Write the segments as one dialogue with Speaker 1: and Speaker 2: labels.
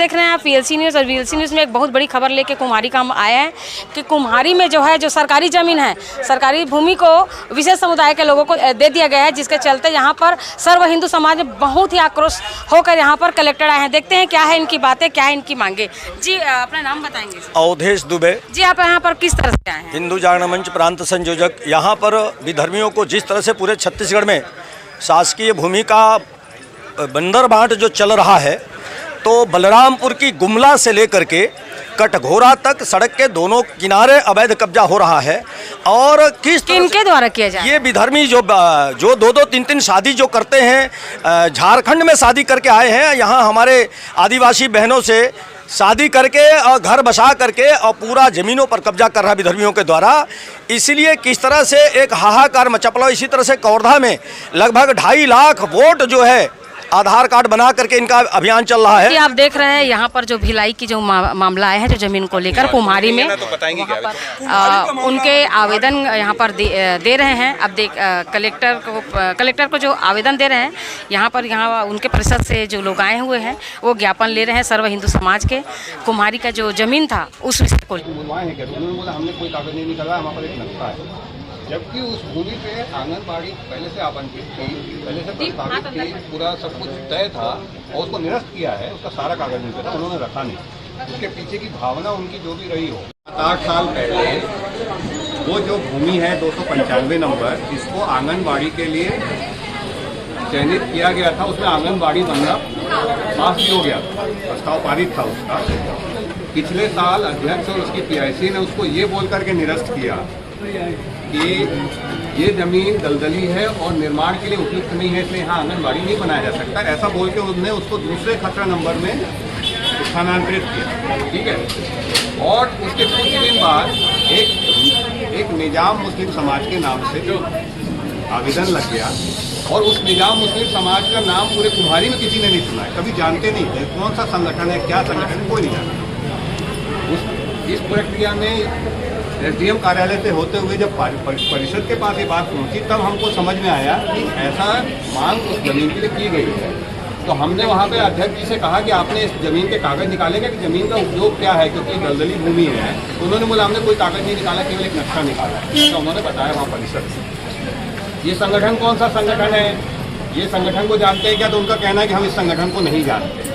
Speaker 1: देख रहे हैं आप वीएलसी न्यूज़, और वीएलसी न्यूज़ में एक बहुत बड़ी खबर लेके कुम्हारी का हम आए हैं कि कुम्हारी में जो है, जो सरकारी ज़मीन है, सरकारी भूमि को विशेष समुदाय के लोगों को दे दिया गया है, जिसके चलते यहाँ पर सर्व हिंदू समाज में बहुत ही आक्रोश होकर यहाँ पर कलेक्टर आए हैं। देखते हैं क्या है इनकी बातें, क्या है इनकी मांगे। जी अपना नाम बताएंगे?
Speaker 2: अवधेश दुबे।
Speaker 1: जी आप यहाँ पर किस तरह से आए हैं?
Speaker 2: हिंदू जागरण मंच प्रांत संयोजक। यहाँ पर विधर्मियों को जिस तरह से पूरे छत्तीसगढ़ में शासकीय भूमि का बंदर बांट जो चल रहा है, तो बलरामपुर की गुमला से लेकर के कटघोरा तक सड़क के दोनों किनारे अवैध कब्जा हो रहा है। और
Speaker 1: किनके द्वारा किया जाए? ये
Speaker 2: विधर्मी जो 2-2, 3-3 शादी जो करते हैं, झारखंड में शादी करके आए हैं, यहाँ हमारे आदिवासी बहनों से शादी करके और घर बसा करके और पूरा ज़मीनों पर कब्जा कर रहा है विधर्मियों के द्वारा। इसीलिए किस तरह से एक हाहाकार मचा पड़ा। इसी तरह से कवर्धा में लगभग 2.5 लाख वोट जो है आधार कार्ड बना करके इनका अभियान चल रहा है।
Speaker 1: आप देख रहे हैं यहाँ पर जो भिलाई की जो मामला आया है, जो जमीन को लेकर कुम्हारी में, उनके आवेदन यहाँ पर दे रहे हैं। अब कलेक्टर को जो आवेदन दे रहे हैं यहाँ पर, यहाँ उनके परिषद से जो लोग आए हुए हैं वो ज्ञापन ले रहे हैं सर्व हिंदू समाज के। कुम्हारी का जो जमीन था उस विषय को
Speaker 3: हमने कोई कागज नहीं निकाला, हमारे पास एक नक्शा है, जबकि उस भूमि पे आंगनबाड़ी पहले से आवंटित थी, पहले से प्रस्तावित थी, पूरा सब कुछ तय था और उसको निरस्त किया है। उसका सारा कागज नहीं था, उन्होंने रखा नहीं। उसके पीछे की भावना उनकी जो भी रही हो। 8 साल पहले वो जो भूमि है 295 नंबर, इसको आंगनबाड़ी के लिए चयनित किया गया था। उसमें आंगनबाड़ी बनना पास भी हो गया था, प्रस्ताव पारित था उसका। पिछले साल अध्यक्ष और उसकी पीआईसी ने उसको ये बोल करके निरस्त किया कि ये जमीन दलदली है और निर्माण के लिए उपयुक्त नहीं है, इसलिए यहाँ आंगनबाड़ी नहीं बनाया जा सकता। ऐसा बोल के उन्होंने उसको दूसरे खतरा नंबर में स्थानांतरित किया, ठीक है। और उसके कुछ दिन बाद एक निजाम मुस्लिम समाज के नाम से जो आवेदन लग गया, और उस निजाम मुस्लिम समाज का नाम पूरे कुम्हारी में किसी ने नहीं सुना है, कभी जानते नहीं थे कौन सा संगठन है, क्या संगठन है, कोई नहीं जानता। इस प्रक्रिया में एसडीएम कार्यालय से होते हुए जब परिषद के पास ये बात पहुंची, तब हमको समझ में आया कि ऐसा मांग उस जमीन के लिए की गई है। तो हमने वहाँ पे अध्यक्ष जी से कहा कि आपने इस जमीन के कागज निकालेंगे कि जमीन का उपयोग क्या है, क्योंकि दलदली भूमि है। तो उन्होंने बोला हमने कोई कागज नहीं निकाला, केवल एक नक्शा निकाला। तो उन्होंने बताया वहाँ परिषद से। ये संगठन कौन सा संगठन है, ये संगठन को जानते हैं क्या? तो उनका कहना है कि हम इस संगठन को नहीं जानते।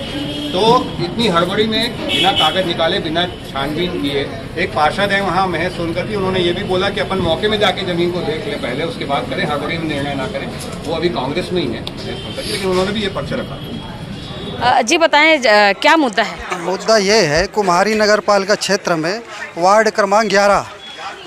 Speaker 3: तो इतनी हड़बड़ी में बिना कागज निकाले, बिना छानबीन किए, एक पार्षद है वहाँ महेश सोनकर जी, उन्होंने ये भी बोला कि अपन मौके में जाके जमीन को देख लें पहले, उसके बाद करें, हड़बड़ी में निर्णय ना करें। वो अभी कांग्रेस में ही है महेश सोनकर जी, लेकिन उन्होंने भी ये पक्ष रखा।
Speaker 1: जी बताएं क्या मुद्दा है?
Speaker 4: मुद्दा ये है, कुम्हारी नगर पालिका क्षेत्र में वार्ड क्रमांक 11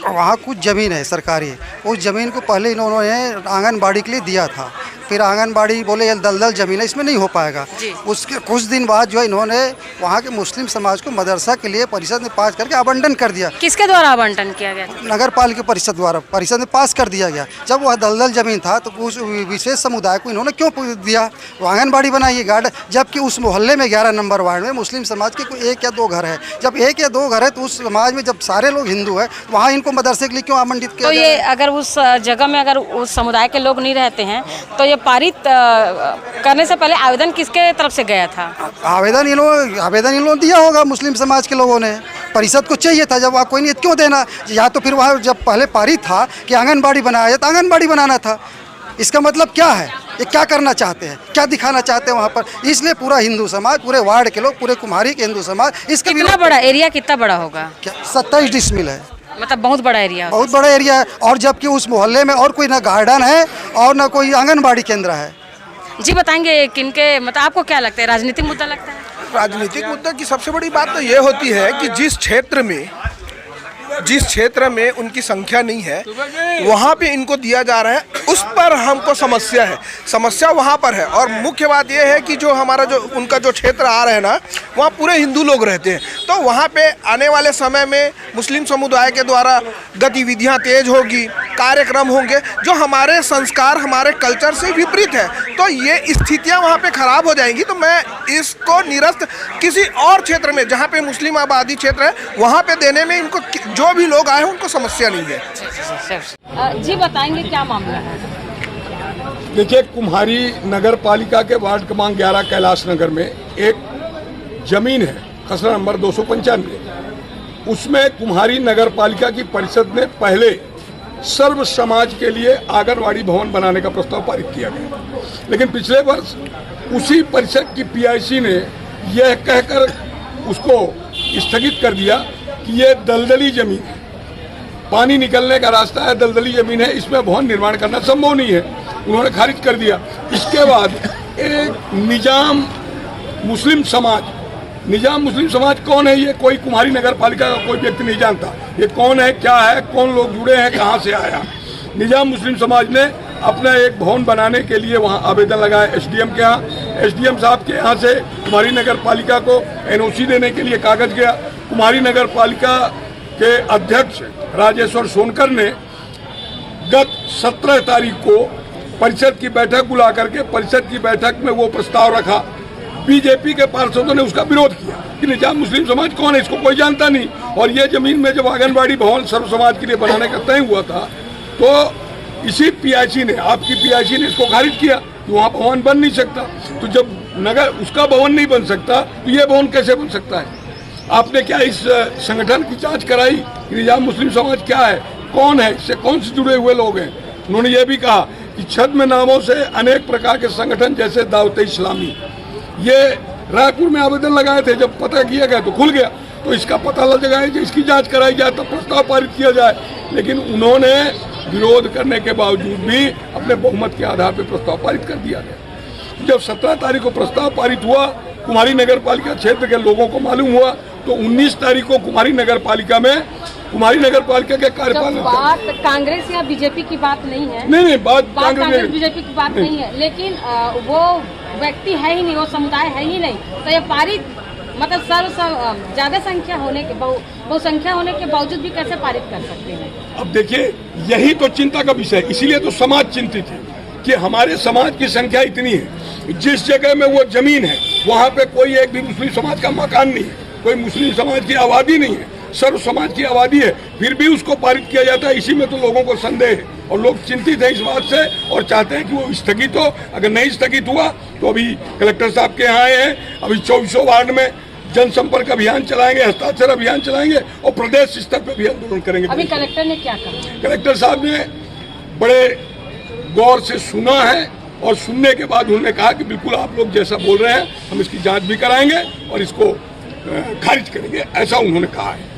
Speaker 4: वहाँ कुछ ज़मीन है सरकारी। उस ज़मीन को पहले इन्होंने आंगनबाड़ी के लिए दिया था, फिर आंगनबाड़ी बोले ये दलदल ज़मीन है, इसमें नहीं हो पाएगा। उसके कुछ दिन बाद जो है इन्होंने वहाँ के मुस्लिम समाज को मदरसा के लिए परिषद ने पास करके आवंटन कर दिया।
Speaker 1: किसके द्वारा आवंटन किया गया?
Speaker 4: नगर पालिका परिषद द्वारा, परिषद ने पास कर दिया गया। जब वह दलदल ज़मीन था तो उस विशेष समुदाय को इन्होंने क्यों दिया? वो आंगनबाड़ी बनाइए गार्ड, जबकि उस मोहल्ले में 11 नंबर वार्ड में मुस्लिम समाज के कोई 1 या 2 घर है। जब 1 या 2 घर है तो उस समाज में जब सारे लोग हिंदू है, वहाँ इनको मदरसे के लिए क्यों आवंटित किया?
Speaker 1: तो ये अगर उस जगह में अगर उस समुदाय के लोग नहीं रहते हैं, तो ये पारित करने से पहले आवेदन किसके तरफ से गया था?
Speaker 4: आवेदन इन लोगों दिया होगा मुस्लिम समाज के लोगों ने। परिषद को चाहिए था, जब आप कोई नहीं क्यों देना? या तो फिर वहाँ जब पहले पारित था कि आंगनबाड़ी बनाया तो आंगनबाड़ी बनाना था। इसका मतलब क्या है? ये क्या करना चाहते हैं, क्या दिखाना चाहते हैं वहाँ पर? इसलिए पूरा हिंदू समाज, पूरे वार्ड के लोग, पूरे कुम्हारी के हिंदू समाज, इसका
Speaker 1: कितना बड़ा एरिया, कितना बड़ा होगा?
Speaker 4: 27 डिसमिल है,
Speaker 1: मतलब बहुत बड़ा एरिया,
Speaker 4: बहुत बड़ा एरिया है। और जबकि उस मोहल्ले में और कोई ना गार्डन है और ना कोई आंगनबाड़ी केंद्र है।
Speaker 1: जी बताएंगे किनके, मतलब आपको क्या लगता है, राजनीतिक मुद्दा लगता है?
Speaker 5: राजनीतिक मुद्दा की सबसे बड़ी बात तो ये होती है कि जिस क्षेत्र में उनकी संख्या नहीं है, वहाँ पे इनको दिया जा रहा है, उस पर हमको समस्या है। समस्या वहाँ पर है। और मुख्य बात यह है कि जो हमारा जो उनका जो क्षेत्र आ रहा है ना, वहाँ पूरे हिंदू लोग रहते हैं। तो वहाँ पे आने वाले समय में मुस्लिम समुदाय के द्वारा गतिविधियाँ तेज होगी, कार्यक्रम होंगे जो हमारे संस्कार, हमारे कल्चर से विपरीत है। तो ये स्थितियाँ वहाँ पे खराब हो जाएंगी। तो मैं इसको निरस्त किसी और क्षेत्र में, जहाँ पे मुस्लिम आबादी क्षेत्र है, वहाँ पे देने में इनको, जो भी लोग आए उनको समस्या नहीं है।
Speaker 1: जी बताएंगे क्या मामला है?
Speaker 6: देखिए, कुम्हारी नगर पालिका के वार्ड क्रमांक 11 कैलाश नगर में एक जमीन है खसरा नंबर 295, उसमें कुम्हारी नगर पालिका की परिषद ने पहले सर्व समाज के लिए आंगनबाड़ी भवन बनाने का प्रस्ताव पारित किया गया, लेकिन पिछले वर्ष उसी परिषद की पीआईसी ने यह कहकर उसको स्थगित कर दिया कि ये दलदली जमीन है, पानी निकलने का रास्ता है, दलदली जमीन है, इसमें भवन निर्माण करना संभव नहीं है, उन्होंने खारिज कर दिया। इसके बाद एक निजाम मुस्लिम समाज कौन है, ये कोई कुम्हारी नगर पालिका का कोई व्यक्ति नहीं जानता, ये कौन है, क्या है, कौन लोग जुड़े हैं, कहाँ से आया। निजाम मुस्लिम समाज ने अपना एक भवन बनाने के लिए वहाँ आवेदन लगाया एसडीएम के यहाँ, एसडीएम साहब के यहाँ से कुम्हारी नगर पालिका को एनओसी देने के लिए कागज गया। कुम्हारी नगर पालिका के अध्यक्ष राजेश्वर सोनकर ने गत 17 तारीख को परिषद की बैठक बुला करके परिषद की बैठक में वो प्रस्ताव रखा। बीजेपी के पार्षदों ने उसका विरोध किया कि निजाम मुस्लिम समाज कौन है, इसको कोई जानता नहीं, और ये जमीन में जब आंगनबाड़ी भवन सर्व समाज के लिए बनाने का तय हुआ था तो इसी पीआईसी ने, आपकी पीआईसी ने इसको खारिज किया कि वहाँ भवन बन नहीं सकता। तो जब नगर उसका भवन नहीं बन सकता तो ये भवन कैसे बन सकता है? आपने क्या इस संगठन की जांच कराई कि निजाम मुस्लिम समाज क्या है, कौन है, इससे कौन से जुड़े हुए लोग हैं? उन्होंने ये भी कहा कि छद्म नामों से अनेक प्रकार के संगठन जैसे दावत इस्लामी, ये रायपुर में आवेदन लगाए थे, जब पता किया गया तो खुल गया, तो इसका पता लग जाए, इसकी जांच कराई जाए, तब प्रस्ताव पारित किया जाए। लेकिन उन्होंने विरोध करने के बावजूद भी अपने बहुमत के आधार पर प्रस्ताव पारित कर दिया गया। जब 17 तारीख को प्रस्ताव पारित हुआ, कुम्हारी नगर पालिका क्षेत्र के लोगों को मालूम हुआ, तो 19 तारीख को कुम्हारी नगर पालिका के कार्यपालक,
Speaker 1: बात कांग्रेस या बीजेपी की बात नहीं है,
Speaker 6: नहीं बात
Speaker 1: कांग्रेस बीजेपी की बात नहीं है, लेकिन वो व्यक्ति है ही नहीं, वो समुदाय है ही नहीं, तो ये पारित मतलब ज्यादा संख्या होने के बहुसंख्या होने के बावजूद भी कैसे पारित कर सकते हैं? अब
Speaker 6: देखिए, यही तो चिंता का विषय है, इसीलिए तो समाज चिंतित है कि हमारे समाज की संख्या इतनी है, जिस जगह में वो जमीन है वहाँ पे कोई एक भी मुस्लिम समाज का मकान नहीं है, कोई मुस्लिम समाज की आबादी नहीं है, सर्व समाज की आबादी है, फिर भी उसको पारित किया जाता है। इसी में तो लोगों को संदेह है और लोग चिंतित हैं इस बात से और चाहते हैं कि वो स्थगित हो। अगर नहीं स्थगित हुआ तो अभी कलेक्टर साहब के यहाँ आए हैं, अभी 24 वार्ड में जनसंपर्क अभियान चलाएंगे, हस्ताक्षर अभियान चलाएंगे और प्रदेश स्तर पर भी आंदोलन करेंगे।
Speaker 1: अभी कलेक्टर ने क्या कहा?
Speaker 6: कलेक्टर साहब ने बड़े गौर से सुना है और सुनने के बाद उन्होंने कहा कि बिल्कुल आप लोग जैसा बोल रहे हैं हम इसकी जांच भी कराएंगे और इसको खारिज करेंगे, ऐसा उन्होंने कहा है।